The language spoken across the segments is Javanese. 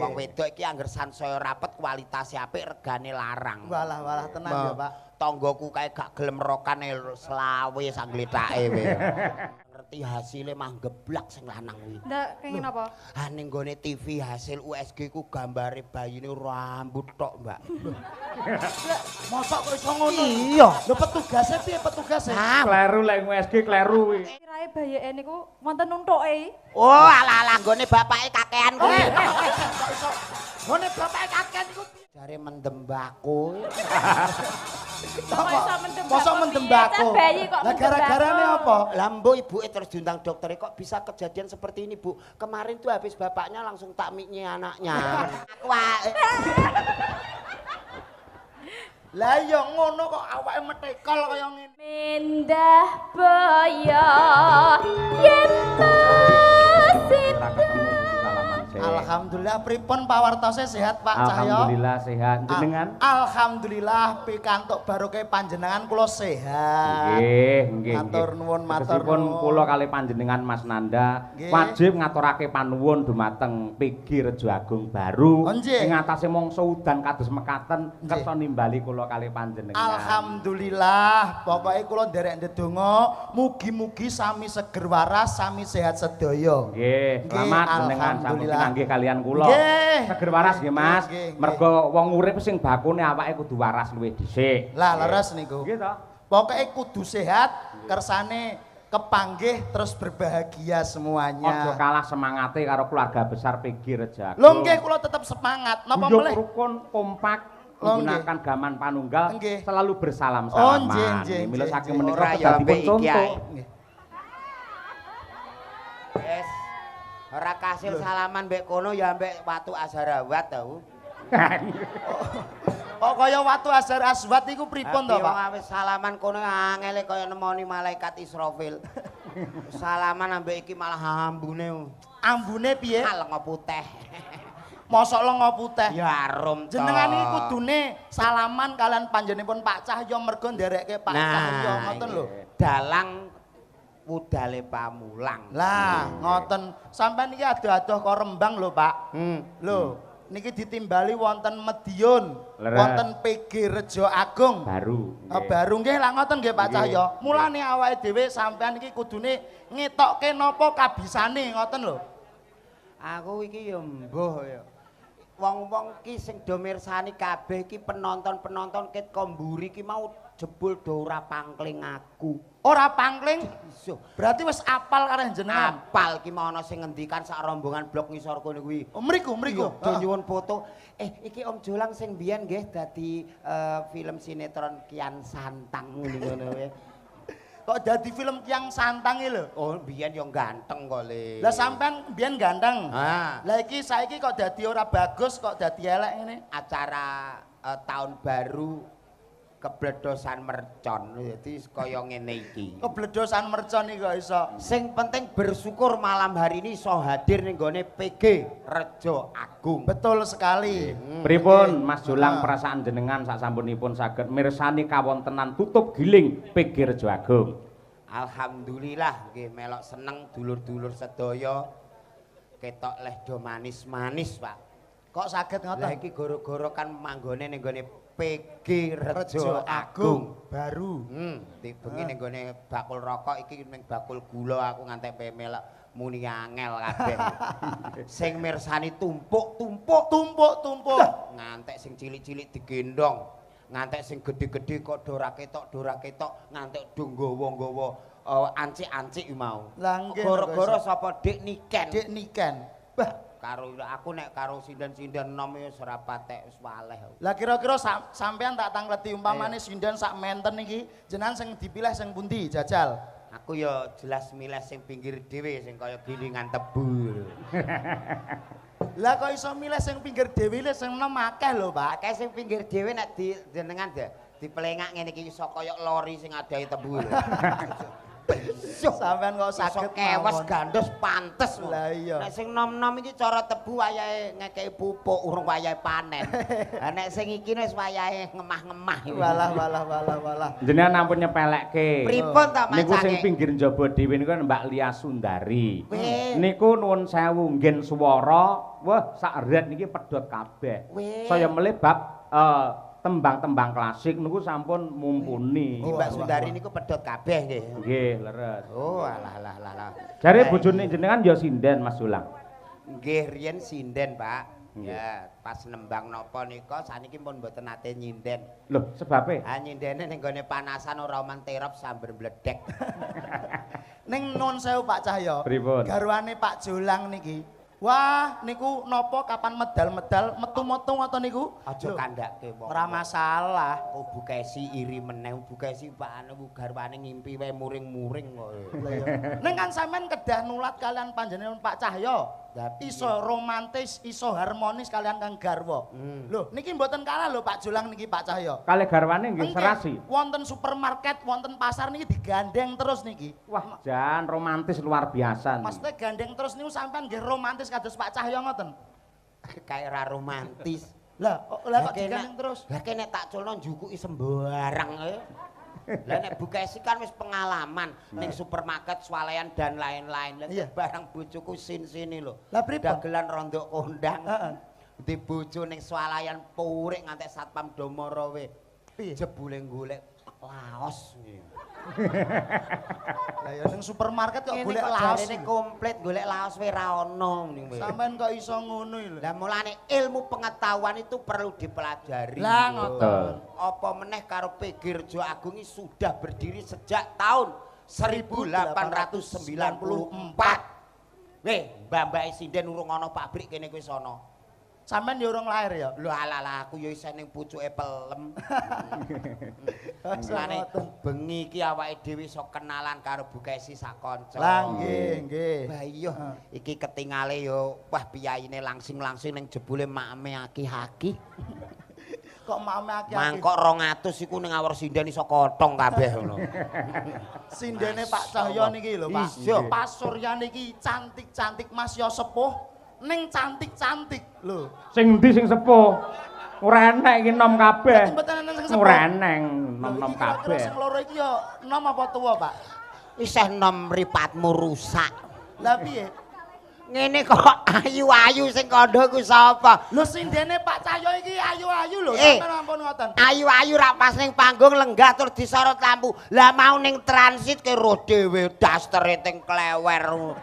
Wong wedok iki angger sansaya rapet kualitasé apik regane larang. Walah tenang ya, Pak. Tanggoku kae gak gelem rokane selawe sak glethake kowe. Ngerti hasilé mah geblak sing lanang kuwi. Ndak kenging apa? Ah ning gone TV hasil USG ku gambare bayine rambut tok, Mbak. Mosok kok iso ngono? Iya. Lho petugase piye petugase? Kleru lek USG kleru kuwi. Kirae bayeke niku wonten nuntuke. Oh, alah-alah nggone bapake kakean kuwi. Kok iso? Ngene bapake kakean iku Jare mendembako. Mosok mendembako. Lah gara-garane apa? Lah mbok ibuke terus diundang dokter kok bisa kejadian seperti ini, Bu. Kemarin tuh habis bapaknya langsung takmiknya anaknya. Wah. Lah ya ngono kok awake metekol kaya ngene. Mendah boyo yen Alhamdulillah pripun pawartose sehat Pak Cahyo? Alhamdulillah sehat. Jenengan? Alhamdulillah pikantuk barokah panjenengan kula sehat. Nggih. Matur nuwun matur Meskipun nuwun. kula kali panjenengan Mas Nanda Nggih. wajib ngaturake panuwun dumateng PG Rejo Agung baru Oh, nggih. ing atase mangsa udan kados mekaten kersa nimbali kula kali panjenengan. Alhamdulillah, pokoke kula nderek ndedonga mugi-mugi sami seger waras, sami sehat sedaya. Nggih, selamat jenengan sampun alhamdulillah. pinanggih kalian kula. Nggih. Seger waras nggih Mas. Nggih, nggih. Mergo wong urip sing bakune awake kudu waras luwih dhisik. Lah leres niku. Nggih to? Pokoke kudu sehat, kersane kepanggih terus berbahagia Aja semuanya. kalah semangate karo keluarga besar PG Rejo Agung. Lho nggih kula tetep semangat. Napa Unjuk meleh? rukun kompak Lho, menggunakan gaman panunggal Nggih. selalu bersalam-salaman. Oh, nggih. Mila saking Nggih. menika Ora ya kedadipun ambek iki contoh. ae. Wes. Ora kasil salaman mbek kono ya mbek watu Azharawat tau. Kok kaya watu Azhar Aswad iku pripun to, Pak? Wis salaman kono angele kaya nemoni malaikat Israfil. Salaman ambek iki malah ambune. Ambune piye? Lenga putih. Mosok lenga putih. Ya arum to. Jenengan iki kudune salaman kalian panjenenganipun Pak Cahyo mergo nderekke Pak Cahyo ngoten lho. Dalang budale pamulang. Lah, ngoten. Sampeyan iki ado-ado kok Rembang lho, Pak. Lho, niki ditimbali wonten Medion, Leres. wonten PG Rejo Agung. Baru. Baru nggih lah ngoten nggih Pak Cahyo. Mulane awake dhewe sampeyan iki kudune ngetokke napa kabisane ngoten lho. Aku iki ya mbuh ya. Wong-wong ki sing do mirsani kabeh ki penonton-penonton ket komburi ki mau jebul do ora pangkling aku. Ora pangkling, Iso. berarti wis apal karo jenengan. Apal ki mau ana sing ngendikan sak rombongan blok ngisor kono kuwi. Oh, mriku. Do nyuwun foto. Iki Om Jolang sing biyen nggih dadi film sinetron Kian Santang ngono ya. Kok dadi film Kiang Santang iki lho. Oh, biyen yo ganteng kok Le. Lah sampean biyen ganteng. Ah, Lah iki saiki kok dadi ora bagus, kok dadi elek ngene. acara tahun baru kebledosan mercon. Dadi kaya ngene iki. Kebledosan mercon iki kok iso. Sing penting bersyukur malam hari ini iso hadir ning gone PG Rejo Agung. Betul sekali. Pripun Mas Jolang perasaan jenengan sasampunipun saged mirsani kawontenan tutup giling PG Rejo Agung? Alhamdulillah nggih melok seneng dulur-dulur sedaya ketok leh do manis-manis, Pak. Kok saged Lah ngoten? iki gara-gara kan manggone ning gone PG Rejo Agung. baru. Bengi ning gone bakul rokok iki ning bakul gula aku ngantek melok muni angel kabeh. Sing mirsani tumpuk-tumpuk. Ngantek sing cilik-cilik digendong. Ngantek sing gedhe-gedhe kok dora ketok, ngantek do nggawa-nggawa ancik-ancik mau. Lah nggih. Gara-gara sapa Dik Niken. Dik Niken. Bah, Karo aku nek karo sinden-sinden nom ya ora patek wis waleh. lah kira-kira sampean tak tangleti umpamane sinden sak menten iki jenengan sing dipilih sing pundi jajal? Aku ya jelas milih sing pinggir dhewe sing kaya gilingan tebu. Lah kok iso milih sing pinggir dhewe le sing enom akeh lho, Pak. Akeh sing pinggir dhewe nek jenengan dipelengak ngene iki iso kaya lori sing adahi tebu. Sampean kok Saged saged kewes mawon. gandos pantes. Lah iya. Nek sing nom-nom iki cara tebu wayahe ngekeki pupuk urung wayahe panen. Lah nek sing iki wis wayahe ngemah-ngemah. Walah. Jenengan ampun nyepelekke. Pripun ta Niku sing macane? pinggir njaba dhewe niku Mbak Lia Sundari. Weh. Niku nuwun sewu nggen swara, wah sak ret niki pedhot kabeh. Weh. Saya melih bab tembang-tembang klasik niku sampun mumpuni. Mbak Sundari niku pedhot kabeh nggih. Nggih, leres. Oh, alah. Jare bojone jenengan ya sinden Mas Dulang. Nggih, riyen sinden, Pak. Nggih. Ya, pas nembang napa nika saniki pun mboten nate nyinden. Loh, sebabe? Ah nyindene ning gone panasan ora oman terop sambar bledek. Ning nuwun sewu Pak Cahyo. Pripun? Garwane Pak Jolang niki. Wah, niku napa kapan medal-medal metu-metu ngoten niku? Aja Lho, kandhake wong. ora masalah. Oh, Bu Kesi iri meneh, Bu Kesi Pak anu garwane ngimpi wae muring-muring kok. Ning kan sampean kedah nulat kalian panjenengan Pak Cahyo. Lah, piye? Iso romantis, iso harmonis kalian kang garwa. Lho, niki mboten kalah lho Pak Jolang niki Pak Cahyo. Kalih garwane nggih Nggih, serasi. wonten supermarket, wonten pasar niki digandeng terus niki. Wah, jan romantis luar biasa. Maksudnya gandeng terus niku sampean nggih romantis kados Pak Cahyo ngoten. Kayak ra romantis. Lah kok digandeng terus? Lah nek tak culno njukuki sembarang Lah nek Bu Kesi kan wis pengalaman ning supermarket swalayan dan lain-lain. Lah Iya. barang bojoku sin-sini lho. Lah pripun? Dagelan rondok kondang. Heeh. Di bojo ning swalayan purik ngantek satpam domorowe. Piye? Jebule golek laos. Lah ya ning supermarket kok Ini golek kok laos. jarene komplit golek laos wae ra ono ning kowe. Sampean kok iso ngono lho. Lah mulane ilmu pengetahuan itu perlu dipelajari. Lah Lho. ngoten. Apa meneh karo Pegirjo Agung ini sudah berdiri sejak tahun 1894. Weh, mbak-mbak sinden urung ana pabrik kene kuwi sono. Sampean ya urung lahir ya. Lho ala aku ya isih ning pucuke pelem. Mulane Mulane bengi iki awake dhewe iso kenalan karo Bu Kesi sak kanca. Lah nggih. Bah iya, iki ketingale yo wah piyaine langsing-langsing ning jebule makme aki-aki. Kok mame akeh. Mangkok 200 iku ning awor sinden iso kotong kabeh ngono. Sindene Pak Cahyo niki lho Pak. Iya. Pak Surya niki cantik-cantik Mas ya sepuh. Ning cantik-cantik lho. Sing ndi sing sepuh? Ora enek iki nom kabeh. Mboten enten sing sepuh. Ora eneng Lho, nom-nom iki kira-kira kabeh. sing loro iki ya nom apa tuwa, Pak? Isih nom mripatmu rusak. Lah piye? Ngene kok ayu-ayu sing kandha ku sapa? Lho sindene Pak Cahyo iki ayu-ayu lho, Eh. sampeyan ampun ngoten. Ayu-ayu rak pas ning panggung lenggah terus disorot lampu. Lah mau ning transit ke roh dhewe dastere teng klewer.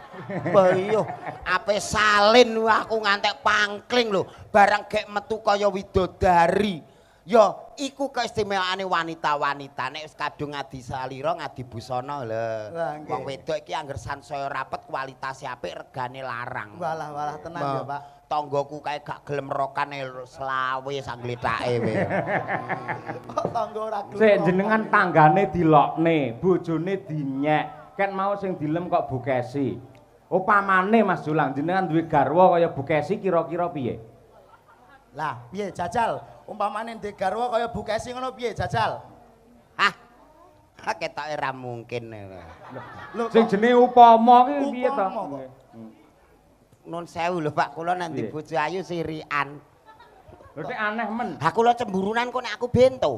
Bah iya, ape salin aku ngantek pangkling lho. Barang gek metu kaya widodari. Ya, iku keistimewaane wanita-wanita nek wis kadung ngadi salira, ngadi busana lho. Lah, nggih. Wong wedok iki angger sansaya rapet, kualitas apik, regane larang. Walah tenan ya, Pak. Tanggoku kae gak gelem rokane selawe sak glethake we. Kok tangga ora gelem. Sik jenengan tanggane dilokne, bojone dinyek. Ken mau sing dilem kok Bu Kesi. Upamane Mas Dulang jenengan duwe garwa kaya Bu Kesi kira-kira piye? Lah, piye jajal? Umpamane ndek garwa kaya Bu Kesi ngono piye jajal? Hah? Ketoke ra mungkin. Lho Sing kok jenenge upama ki piye to? Upama kok. Nun sewu lho Pak, kula nanti Piye? bojo ayu sirian. Lho nek aneh men. Ha kula cemburunan kok nek aku bento.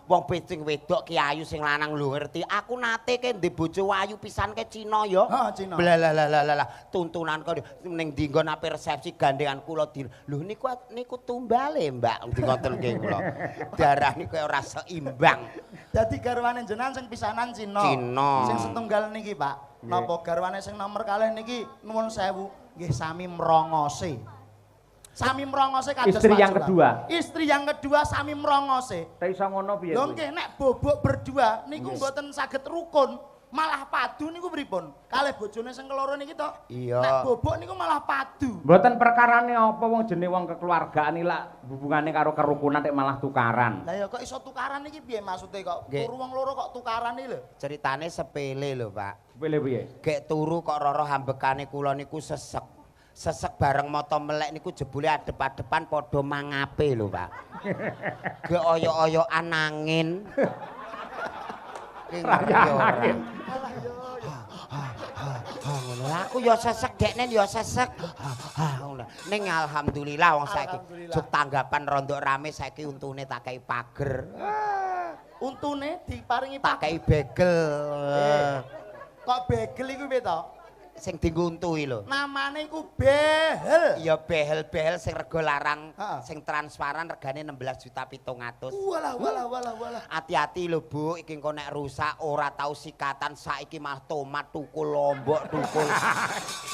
Wong becing wedok ki ayu sing lanang lho ngerti. Aku nate ke ndek bojo ayu pisan ke Cina ya. Ha, Cina. Blalah tuntunan kok ning dinggon ape resepsi gandengan kula di. Lho niku tumbale Mbak ngoten-ngoten kula. Darane kaya ora seimbang. Dadi garwane jenengan sing pisanan Cina. Cina. Sing setunggal niki, Pak. Napa garwane sing nomor kalih niki nuwun sewu nggih sami mrongose. Sami mrongose kados Istri Pak yang Jolang. kedua. Istri yang kedua sami mrongose. Tak iso ngono piye? Lho kuwi? nggih nek bobok berdua niku Yes. mboten saged rukun, malah padu niku pripun? Kalih bojone sing keloro niki to. Iya. Nek bobok niku malah padu. Mboten perkarane apa wong jenenge wong kekeluargaan iki lak hubungane karo kerukunan nek malah tukaran. Lah ya kok iso tukaran iki piye maksude kok? Nggih. Turu wong loro kok tukaran iki lho. Ceritane sepele lho Pak. Piye piye? Gek turu kok roro hambekane kula niku sesek. Sesek bareng mata melek niku jebule adep-adepan padha mangape lho, Pak. Gek oyo-oyokan angin. rayakake Rayakake. Ngono. Aku ya sesek dekne ya sesek. Ngono. Ning alhamdulillah wong saiki juk tanggapan rondok rame saiki untune tak kei pager. Untune diparingi Tak kei begel. Kok begel iku piye to? Sing dienggo untuhi lho. Namane iku behel. Ya behel-behel sing rega larang, Heeh. sing transparan regane 16.700.000. Walah. Hati-hati lho Bu, iki engko nek rusak ora tau sikatan saiki mah tomat tukul lombok tukul.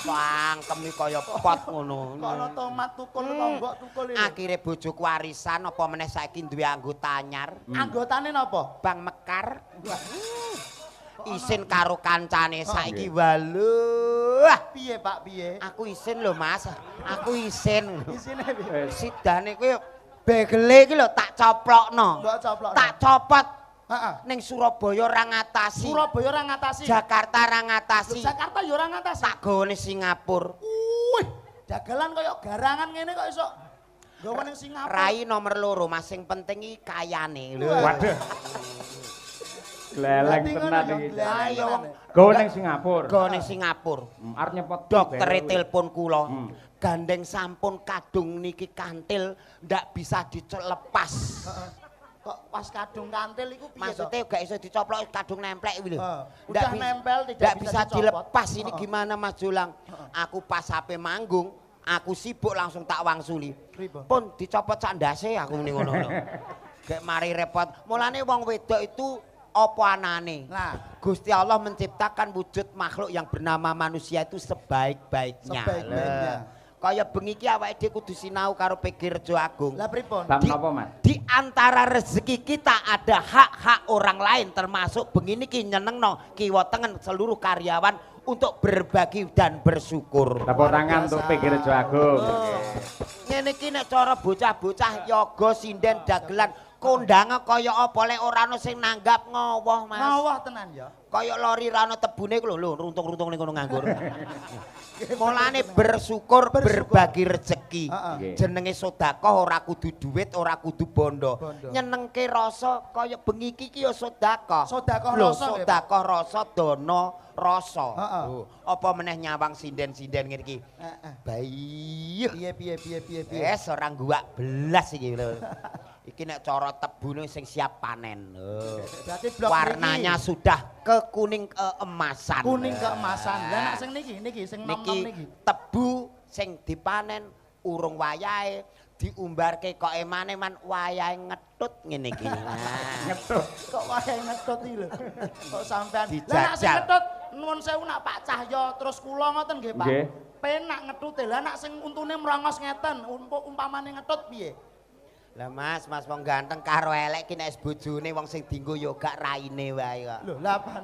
Pangkemi kaya pot ngono. Kono tomat tukul lombok tukul iki. Akhire bojoku warisan apa meneh saiki duwe anggota anyar. Anggotane napa? Bang Mekar. Isin karo kancane saiki waluh. Piye Pak piye? Aku isin lho Mas. Aku isin. Isine piye? Sidane kuwi begele iki lho tak coplokno. Mbok coplokno. Tak copot. Heeh. Ning Surabaya ora ngatasi. Surabaya ora ngatasi. Jakarta ora ngatasi. Jakarta ya ora ngatasi. Tak gone Singapura. Wih, dagelan kaya garangan ngene kok iso gawe ning Singapura. Rai nomor loro, Mas sing penting iki kayane lho. Waduh. Gleleng Berarti tenan ngono iki. dong, Ayo wong Go ning Singapura. gone Singapura. Arep nyepot Doktere telepon kula. Hmm. Gandeng sampun kadung niki kantil ndak bisa dilepas. Heeh. Kok pas kadung kantil iku piye to? Maksudnya gak iso dicoplok kadung nemplek iki lho. Udah nempel tidak ndak bisa bisa dicopot. dilepas ini gimana Mas Jolang? Aku pas HP manggung, aku sibuk langsung tak wangsuli. Pripun? Pun dicopot sak ndase aku muni ngono. Gek mari repot. Mulane wong wedok itu apa anane? Nah, Gusti Allah menciptakan wujud makhluk yang bernama manusia itu sebaik-baiknya. Sebaik-baiknya. Kaya bengi iki awake dhewe kudu sinau karo PG Rejo Agung. lah pripun? Bab napa, Mas? Di antara rezeki kita ada hak-hak orang lain termasuk bengi niki nyenengno kiwa tengen seluruh karyawan untuk berbagi dan bersyukur. Tepuk tangan untuk PG Rejo Agung. Ngene iki nek cara bocah-bocah yoga sinden dagelan kondange kaya apa lek ora ono sing nanggap ngowoh Mas. Ngawah tenan ya. Kaya lori ra ono tebune ku lho runtung-runtung ning kono nganggur. Mulane bersyukur berbagi rezeki. Heeh. Jenenge sedekah ora kudu dhuwit, ora kudu bondo. Bondo. Nyenengke rasa kaya bengi iki ya sedekah. Sedekah Lho, rasa nggih, Pak? sedekah rasa dana rasa. Heeh. Lho, apa meneh nyawang sinden-sinden ngene iki. Heeh. Bayi. Piye. Wes ora guwak belas iki lho. Iki nek cara tebune sing siap panen. Lho. Berarti blok Warnanya niki sudah ke kuning keemasan. kuning keemasan. Lah nek sing niki sing nom-nom niki. Tebu sing dipanen urung wayahe diumbarke kok emane man wayahe ngetut ngene iki. Nah. Ngetut. Kok wae ngetut iki lho. Kok sampean. Lah nek Dijajal. sing ngetut nuwun sewu nak Pak Cahyo terus kula ngoten nggih Pak. Nggih. Penak ngetute. Lah nek sing untune merongos ngeten umpamane ngetut piye? Lah Mas wong ganteng karo elek ki nek bojone wong sing dienggo ya gak raine wae kok. Lho, lah apaan?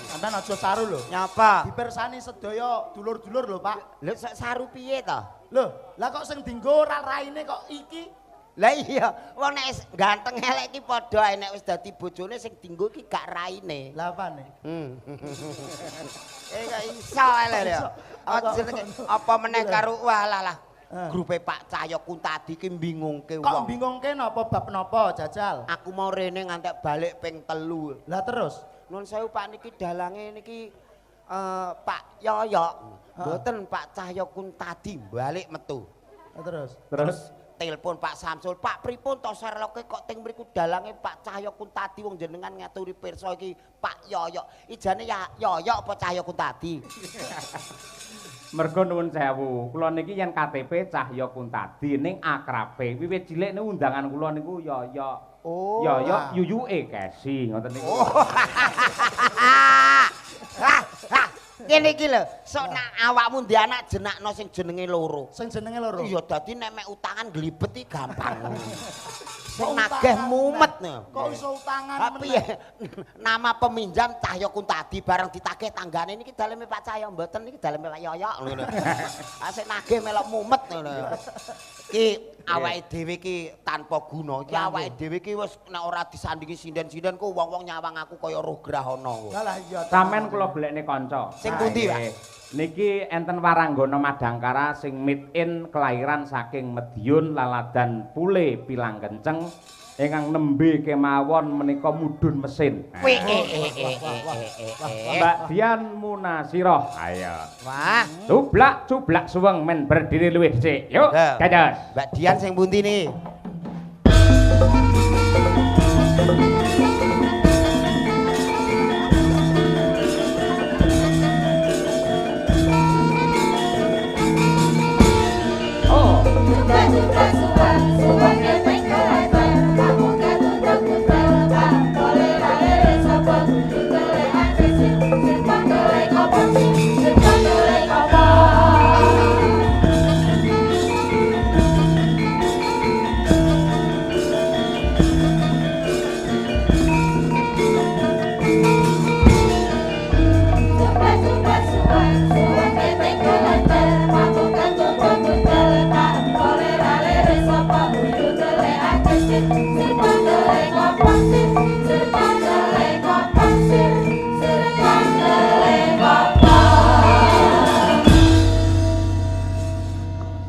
Sampean aja saru lho. Nyapa? Dipersani sedaya dulur-dulur lho, Pak. Lho sak saru piye to? Lho, lah kok sing dienggo ora raine kok iki? Lah iya, wong nek ganteng elek ki padha ae nek wis dadi bojone sing dienggo ki gak raine. Lah apane? Gak iso elek ya. Apa meneh karo walah. Grupe Pak Cahyo Kuntadi ki bingungke Kok wong. bingungke napa bab napa, Jajal? Aku mau rene ngantek balik ping 3. Lah terus? Nuwun sewu Pak niki dalange niki Pak Yoyok. Mboten Pak Cahyo Kuntadi balik metu. Lah terus? Terus Telepon Pak Samsul, Pak pripun to Sherlocke kok teng mriku dalange Pak Cahyo Kuntadi wong jenengan ngaturi pirsa iki Pak Yoyok. Ijane ya Yoyok apa Cahyo Kuntadi? mergo nuwun sewu, kula niki yen KTP Cahyo Kuntadi ning akrabe. Wiwit cilik niku undangan kula niku Yoyok. Oh. Yoyok yuyuke Kesi ngoten niku. Kene iki lho, sok nak awakmu ndek anak jenakno sing jenenge loro. Sing jenenge loro. Iya dadi nek mek utangan glibet iki gampang. Sing Kok nageh utangan mumet meneh? no. Kok iso utangan Tapi ya nama peminjam Cahyo Kuntadi bareng ditagih tanggane niki daleme Pak Cahyo mboten niki daleme Pak Yoyok ngono. Asik nagih melok mumet ngono. Ki awake dhewe ki tanpa guna. Ki awake dhewe ki wis nek ora disandingi sinden-sinden ku wong-wong nyawang aku kaya roh grahana. Lah iya. Sampeyan kula golekne kanca. Sing pundi, Pak? Nggih. Niki enten Waranggana Madangkara sing meet in kelahiran saking Medion Laladan Pule Pilang Kenceng ingkang nembe kemawon menika mudhun mesin. Wih, Mbak Dian Munasirah. Ayo. Wah, Cublak suweng men berdiri luwih dhisik. Yuk, Lah. dados. Mbak Dian sing pundi nih?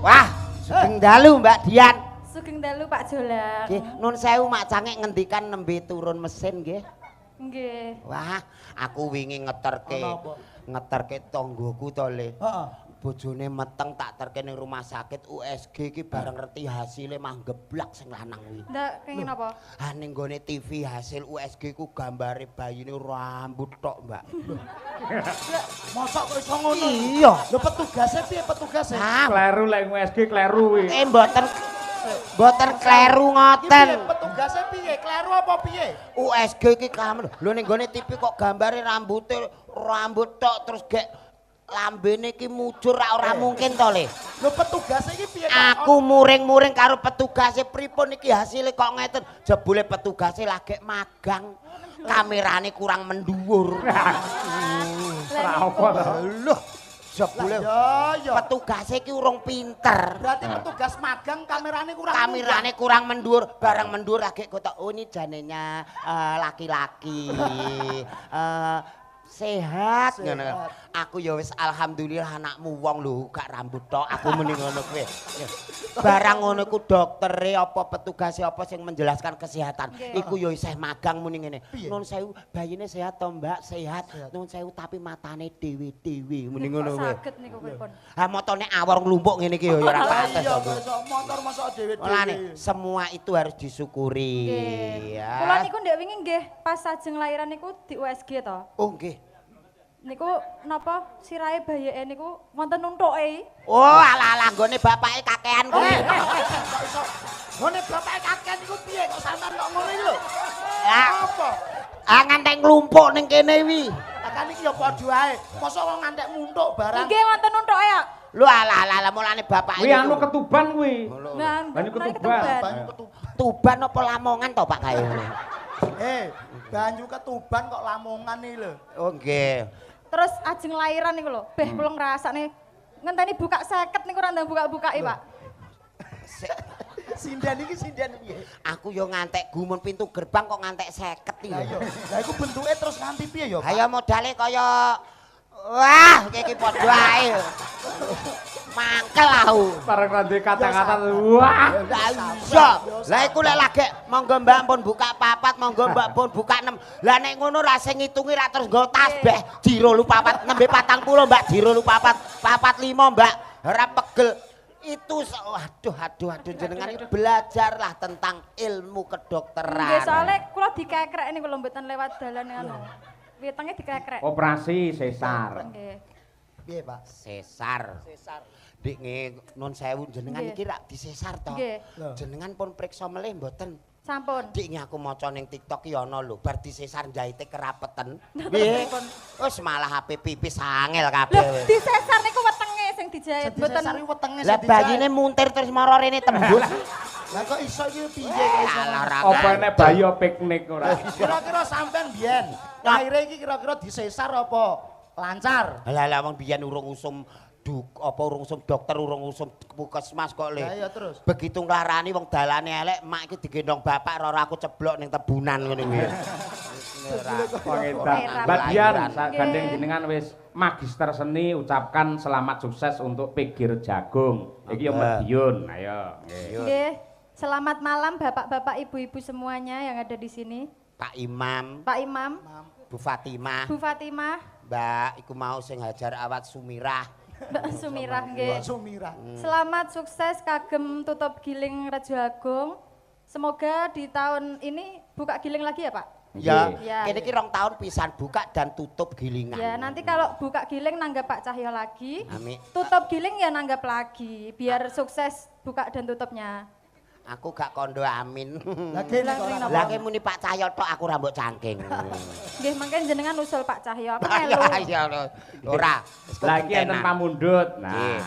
Wah, sugeng dalu Mbak Dian. Sugeng dalu Pak Jolang. Nggih, nun sewu macange ngendikan nembe turun mesin nggih. Nggih. Wah, aku wingi ngeterke tanggoku to Le. Heeh. Bojone meteng tak terke ning rumah sakit USG iki bareng ngerti hasilnya mah geblak sing lanang kuwi. Ndak kenging apa? Ha ning gone TV hasil USG ku gambare bayine rambut tok, Mbak. Mosok kok iso ngono? Iya. Lho petugasnya piye petugasnya? Ah, Kleru lek USG kleru kuwi. mboten kleru ngoten. Piye petugasnya piye? Kleru apa piye? USG iki kamen. Lho ning gone TV kok gambare rambut tok terus gek lambene iki mujur ora mungkin to, Le. Lho petugasnya iki piye? Aku muring-muring karo petugase pripun iki hasilnya kok ngeten. Jebule petugase lagi magang. Kamerane kurang menduwur. Ora apa to. Loh, jebule Ya. petugase iki urung pinter. Berarti petugas magang kamerane kurang. Kamerane kurang mendur, barang mendur lagi kotak oh ini janenya laki-laki. Sehat ngono. Aku ya wis alhamdulillah anakmu wong lho gak rambut tok. Aku muni ngono kuwi. Barang ngono ku doktere apa petugase apa sing menjelaskan kesehatan. Iku ya isih magang muni ngene. Nun sewu bayine sehat to, Mbak? Sehat. Nun sewu tapi matane dhewe-dhewe muni ngono kuwi. Saged niku pripun? Ha motone awor nglumpuk ngene iki ya ora pantes. Iya, kok motor masuk dhewe-dhewe. Mulane semua itu harus disyukuri. Nggih. Ya. Kula niku ndek wingi nggih pas sajeng lahiran niku di USG to. Oh nggih. Niku napa sirahe bayeke niku wonten nuntuke. Oh ala-ala nggone bapake kakean kuwi. Kok iso ngene bapake kakean niku piye kok sampean kok ngono iki lho? Ya. Apa? Ah ngantek nglumpuk ning kene wi. Kan iki ya padha ae. Mosok kok ngantek muntuk barang. Nggih wonten nuntuke ya. Lho ala-ala mulane bapake. Kuwi anu ketuban kuwi. Nah, Banyu menawi ketuban. Banyu ketuban. Tuban apa Lamongan to Pak kae. Banyu ketuban kok Lamongan iki lho. Oh nggih. Terus ajeng lahiran niku lho, beh kula ngrasakne ngenteni buka 50 niku ora ndang buka-bukake, Pak. Sindan iki sindan piye? Aku yo ngantek gumun pintu gerbang kok ngantek 50 iki. Lah iya. Lah iku bentuke terus nganti piye ya, Pak? Ayo modale kaya wah iki padha ae. Mangkel aku. Bareng randi kata-kata wah. Lah iya. Lah iku lek lagi monggo Mbak pun buka 4, monggo Mbak pun buka 6. Lah nek ngono ra sing ngitungi ra terus nggo tasbih jiro lupa 4 nembe 40 Mbak jiro lupa 4 45 Mbak. Ora pegel. Itu aduh jenengan iki belajarlah tentang ilmu kedokteran. Nggih, soalnya kula dikekrek niku lho mboten lewat dalan anu. Wetenge dikekrek. Operasi sesar. Nggih. Piye, Pak? Sesar. Dik nun sewu jenengan Nggih. iki rak disesar to. Nggih. Jenengan pun priksa melih mboten. Sampun. Dik aku maca ning TikTok ki ana lho, bar disesar jahite kerapeten. Nah, Piye? pripun? Wis malah HP pipis angel kabeh. Lho, disesar niku wetenge sing dijahit Mboten mboten. wetenge Lah bayine muntir terus mara rene tembus. Lah kok iso iki piye kok iso? Alah ora. Apa nek bayi piknik ora? Kira-kira sampean biyen lahire iki kira-kira disesar apa lancar? Lah wong biyen urung usum urung usum dokter urung usum puskesmas kok le. Lah iya terus. Begitu nglarani wong dalane elek, mak iki digendong bapak ora aku ceblok ning tebunan ngono kuwi. Pengedan. Mbak Dian, gandeng jenengan wis magister seni ucapkan selamat sukses untuk Pegir Jagung. Iki yo Madiun, ayo. Nggih. Nggih. Selamat malam bapak-bapak, ibu-ibu semuanya yang ada di sini. Pak Imam, Pak Imam, Bu Fatimah, Bu Fatimah, Mbak iku mau sing hajar awat Sumirah. Mbak Sumirah nggih. Sumira. Selamat sukses kagem tutup giling Raja Agung. Semoga di tahun ini buka giling lagi ya Pak? Ya, Ya. kene iki 2 tahun pisan buka dan tutup gilingan. Ya nanti kalau buka giling nanggap Pak Cahyo lagi. Amin. Tutup giling ya nanggap lagi biar sukses buka dan tutupnya. Aku gak kondo amin. Lagi Lah ki muni Pak Cahyo tok aku rambut cangking. Nggih mangken jenengan usul Pak Cahyo aku Ya melu. ya ora. Lagi enten pamundhut. Nah. Nggih.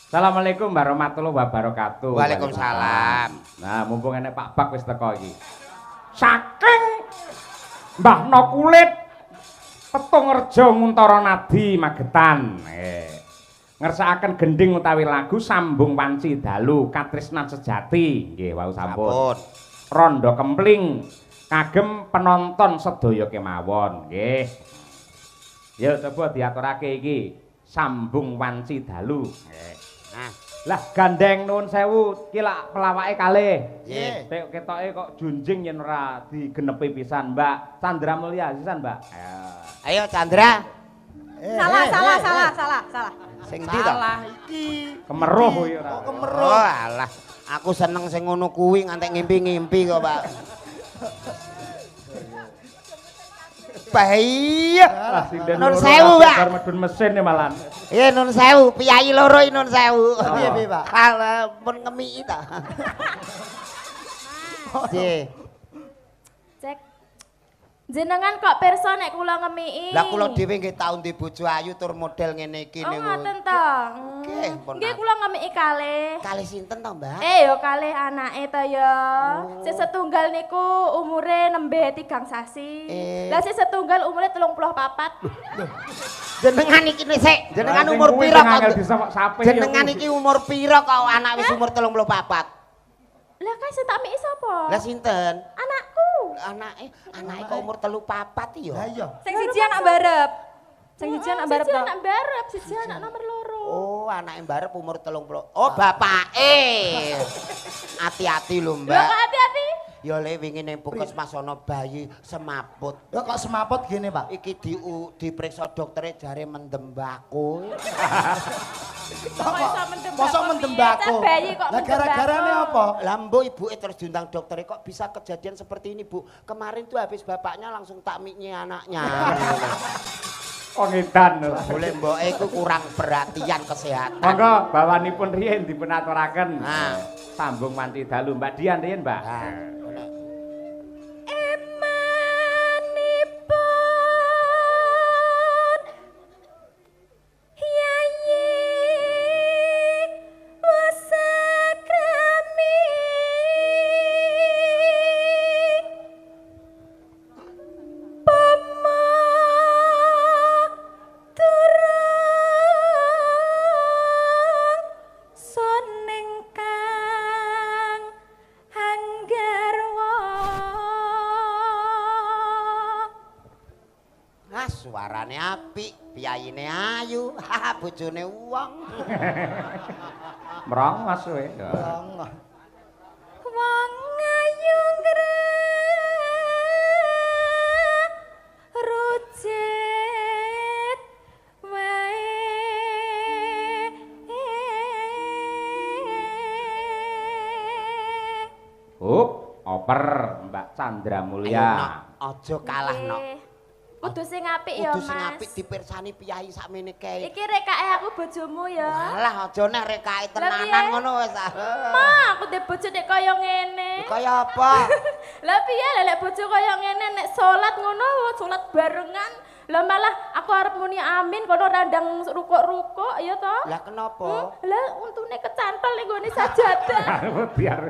Assalamualaikum warahmatullahi wabarakatuh. Waalaikumsalam. Nah, mumpung enek Pak Bak wis teko iki. Saking Mbahno Kulit Petung Rejo Nguntara Nadi Magetan. Ngersakaken gending utawi lagu Sambung Wanci Dalu Katresnan Sejati. Nggih, wau sampun. Rondo Kempling kagem penonton sedaya kemawon. Nggih. Ya coba diaturake iki Sambung Wanci Dalu. Nggih. Nah, Lah gandeng nuwun sewu ki lak pelawake kalih. Nggih. Nek ketoke kok junjing yen ora digenepi pisan, Mbak. Chandra Mulya sisan, Mbak. ayo Chandra. Salah. Sing ndi to? Salah iki. Kemeruh kuwi ora. Oh, kemeruh. Oh alah, aku seneng sing ngono kuwi ngantek ngimpi-ngimpi kok, Pak. Bahaya. Lah sinden Nun loro sewu, kabeh Pak. bar medun mesin e malan. Iya nun sewu, piyai loro iki nun sewu. Piye, Pak? Kalau pun ngemiki ta. Nggih. Cek. Jenengan kok pirsa nek kula ngemiki? Lah kula dhewe nggih tau ndek bojo ayu tur model ngene iki Oh niku. ngoten to. Nggih, pun Nggih kula ngemiki kalih. Kalih sinten to, Mbak? Yo kalih anake to ya. Sing setunggal niku umure nembe 3 sasi. Lah sing setunggal umure 34. Jenengan iki sik, jenengan Lah, sing umur kuwi pira sing angel kok? disapek ya Jenengan kuwi. iki umur pira kok anak wis umur 34? Lah kae sing tak miki sapa? Lah sinten? Anakku. Anake kok umur 34 ya? Lah iya. Sing siji anak barep. Sing siji anak barep Siji to. anak barep, siji anak nomor loro. Oh, anake mbarep umur 30. Oh, bapake. Hati-hati lho, Lho kok Mbak. hati-hati. Ya le wingi ning puskesmas ana bayi semaput. Ya kok semaput gini, Pak? Iki diperiksa doktere jare mendem mbako. Kok iso mendem Mosok mbako mendem piye? mbako. Kan bayi kok Lah mendem gara-garane mbako? apa? Lah mbok ibuke terus diundang dokter kok bisa kejadian seperti ini, Bu. Kemarin tuh habis bapaknya langsung takmiknya anaknya. Oh ngedan. Boleh mboke iku kurang perhatian kesehatan. Monggo bawanipun riyen dipun aturaken. Nah. Sambung Wanci Dalu Mbak Dian riyen, Mbak. Nah. Emanipun Yayi wasakrami Pama turung soning kang anggarwa. Ah, suarane apik, piyayine ayu, haha bojone wong. Merongos kowe. Allah. Wong ayu rujet wae. Oper Mbak Chandra Ayo, Mulya. Nok, aja kalah, Nok. Kudu sing apik ya, Kudu sing Mas. apik dipirsani piyai sakmene kae. Iki rekae aku bojomu ya. Alah, aja nek rekae Lah, tenanan piye? ngono wis. Ma, aku ndek bojo nek kaya ngene. Kaya apa? Lah piye lek bojo kaya ngene nek salat ngono, salat barengan. Lah malah aku arep muni amin kono randang rukuk-rukuk ya to. Lah kenapa? Lah untune kecantol ning gone sajadah. Biar.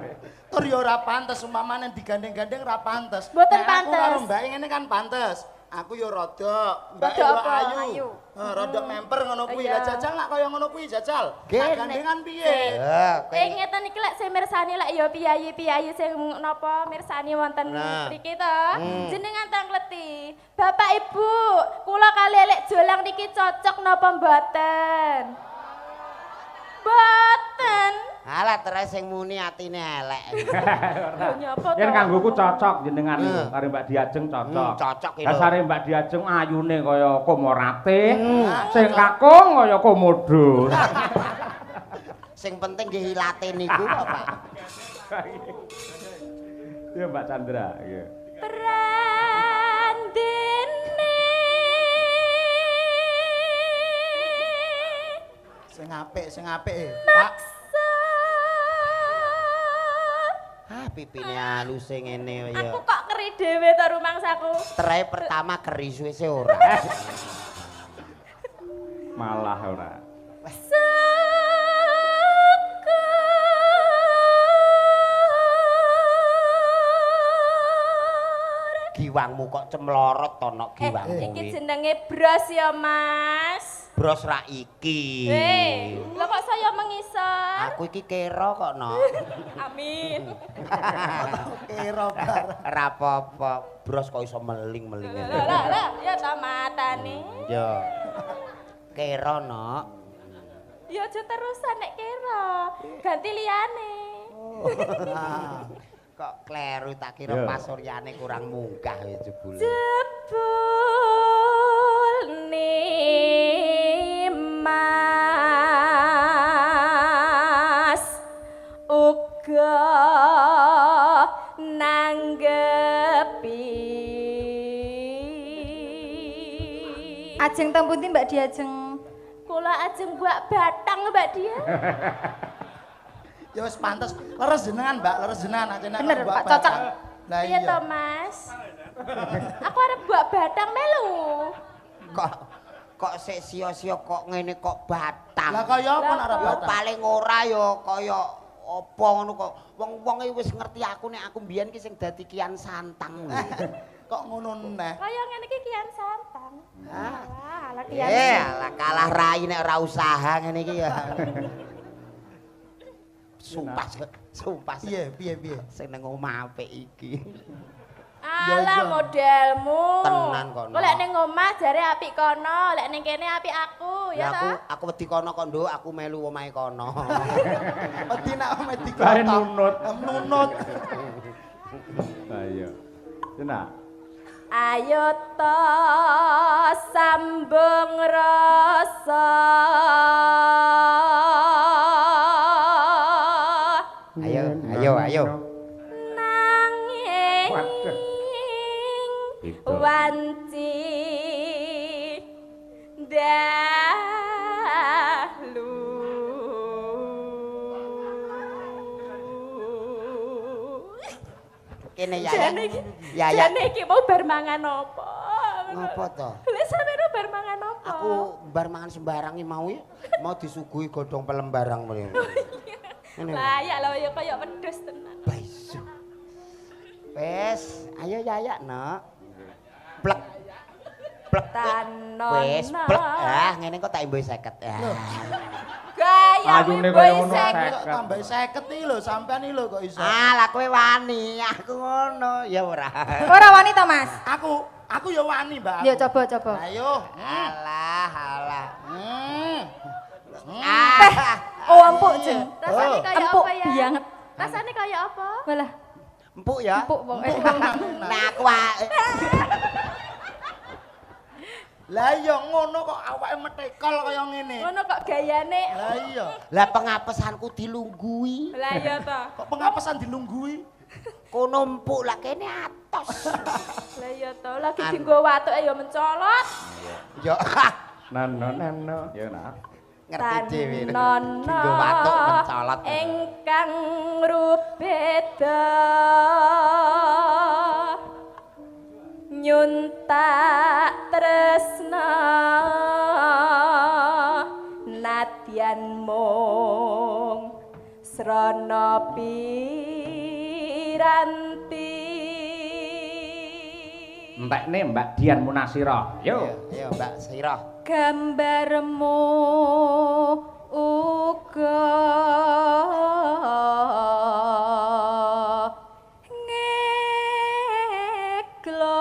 Tur ya ora pantes umpamane digandeng-gandeng ora pantes. Mboten Nek aku pantes. karo Mbak ngene kan pantes. Aku ya rada, Mbak Rada ya apa? ayu. Ayu. Rada memper ngono kuwi. Iya. Lah jajal nak kaya ngono kuwi jajal. Gene. Nak gandengan piye? Ya, Ngeten iki lek sing mirsani lek ya piyayi-piyayi sing napa mirsani wonten Nah. mriki to. Jenengan tangleti. Bapak Ibu, kula kali lek jolang niki cocok napa mboten? Mboten. alah terus sing muni atine elek. Lho nyapa to? Yen kanggoku cocok jenengan karo Mbak Diajeng cocok. Cocok iki lho. Dasare Mbak Diajeng ayune kaya Komorate, sing kakung kaya Komodo. Sing penting nggih ilate niku kok, Pak. Iya Mbak Chandra, iya. Prandene Sing apik, Pak. Ah, pipine halus sing ngene ya. aku kok keri dhewe to rumangsaku. Trai pertama keris wis ora. Malah ora. Giwangmu kok cemlorot to nok giwangmu Iki iki. jenenge bros ya, Mas. Bros ra iki. Lho kok saya mengisor? Aku iki kero kok nok. Amin. Kira bar. Ora apa-apa. Bros kok iso meling-meling ngene. Lah, ya ta matane. Yo. Kero nok. Ya aja terusan nek kira. Ganti liyane. Kok kleru tak kira Yo. pasuryane kurang munggah ya jebule. Jebul Mas uga nanggepi. Ajeng teng pundi Mbak Diajeng? Kula ajeng buak batang Mbak Dia. Ya wis pantes. Leres jenengan, Mbak, leres jenengan aja nek Bener, buat Pak, cocok. batal. Lah Iya iya. to, Mas. Aku arep buak batang melu. Kok sik sia-sia kok ngene kok batang. Lah kaya apa nek ora Ya batal? paling ora ya kaya apa ngono kok. Wong-wong iki wis ngerti aku nek aku mbiyen ki sing dadi kian santang. Kok ngono neh. Kaya ngene iki kian santang. Alah kian. Alah kalah rai nek ora usaha ngene iki ya. Sumpah. Piye. Sing nang omah apik iki. Alah modelmu. Tenan kono. Kok lek ning omah jare apik kono, lek ning kene apik aku, ya ta? Aku wedi kono kok Nduk, aku melu omahe kono. Wedi nek ame Kae dikotok. nunut. Nunut. Lah iya. Cina. Ayo to sambung rasa. Ayo. Nanging Waduh. Gitu. wanci dahlu. Kene ya. Jane iki, Ya. jane iki mau bar mangan apa? Ngopo to? Lek sampeyan bar mangan apa? Aku bar mangan sembarang iki mau ya. Mau disuguhi godhong pelembarang mrene. Ngene. Layak lho ya kaya wedhus tenan. Baisu. Wes, ayo Yayak, Nok. Plek. Tanon. Wes, plek. Ah, ngene kok tak imbuh 50. Gaya Ayune boy kaya ngono, sek. Kok tambah 50 iki lho, sampean iki lho kok iso. Ah, lah kowe wani, aku ngono. Ya ora. Ora wanita, Mas. Aku ya wani, Mbak. Ya coba. Ayo. Alah. Teh, oh empuk jeng. Rasane kaya Empuk apa ya? banget. Rasane kaya apa? Walah, Empuk ya. empuk pokoke. Nah, aku wae. Lah iya ngono kok awake metekol kaya ngene. Ngono kok gayane. Lah iya. Lah pengapesanku dilunggui. Lah iya to. Kok pengapesan dilunggui? Kono empuk lah kene atos. Lah iya to. Lagi dienggo watuke ya mencolot. Yo, Nano. Ya nah. ngerti dhewe. Tanono Dienggo watuk mencolot. ingkang rubeda nyuntak tresna nadyan mung srana piranti. Entekne Mbak Dian Munasira. Yo. Ayo, Mbak Sirah. Gambarmu uga ngeklo.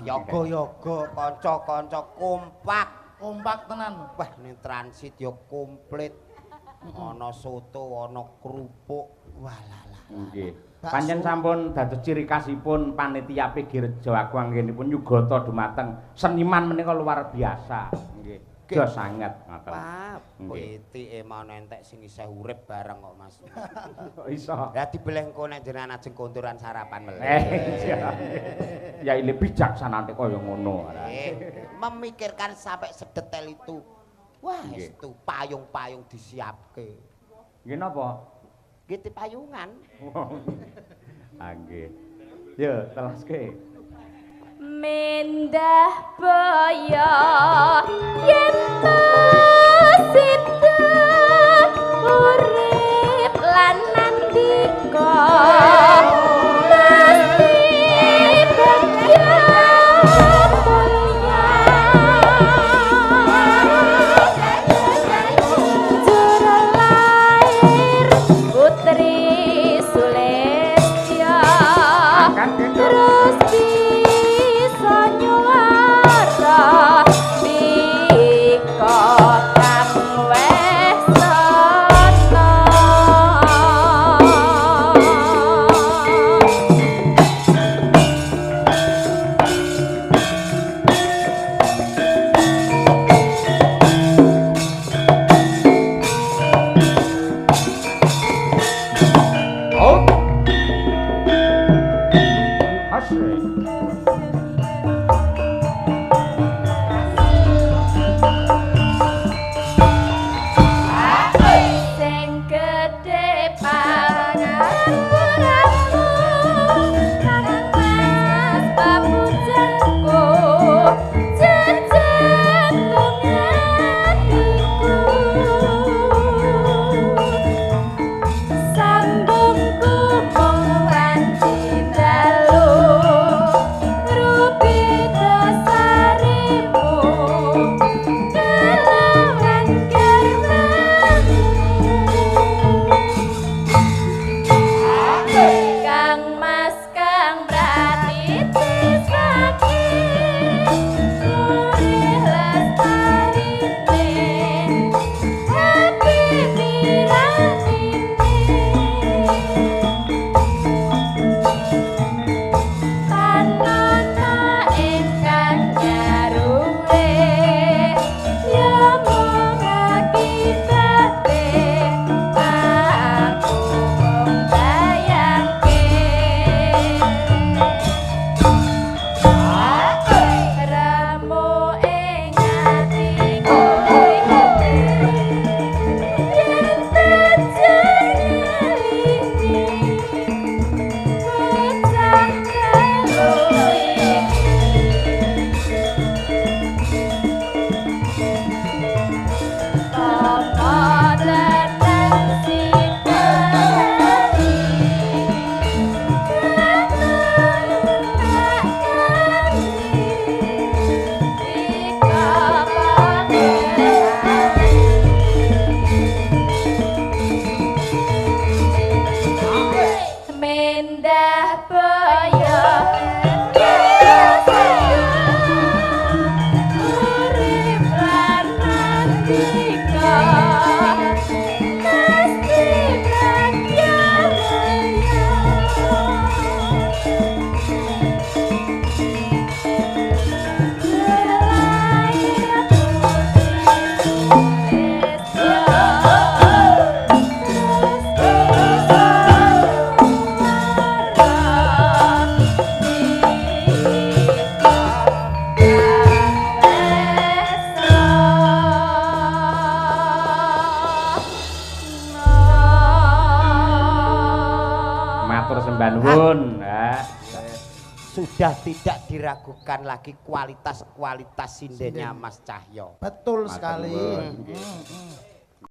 Yoga-yoga kanca-kanca kompak. Kompak tenan. Wah, ning transit ya komplit. Ana soto, ana krupuk. Walah. Nggih. Pancen sampun dados ciri khasipun panitia PG Rejo Agung anggenipun nyugata dumateng seniman menika luar biasa. Nggih. Jos sanget ngoten. Pak, Nggih. pitike mau entek sing isih urip bareng kok Mas. Kok iso? Lah dibeleh engko nek jenengan ajeng konturan sarapan meleh. Ya ile bijaksana kaya ngono. Memikirkan sampai sedetail itu. Wah, Nggih. itu payung-payung disiapke. Nggih napa? Gitu payungan. Ah nggih. Yo, telaske. Mendah boyo yen sida urip lan nandika Putri Sulestya terus bisa nyuara di kota Mbak Nuwun. Sudah tidak diragukan lagi kualitas sindennya Mas Cahyo. Betul Matur sekali. nuwun.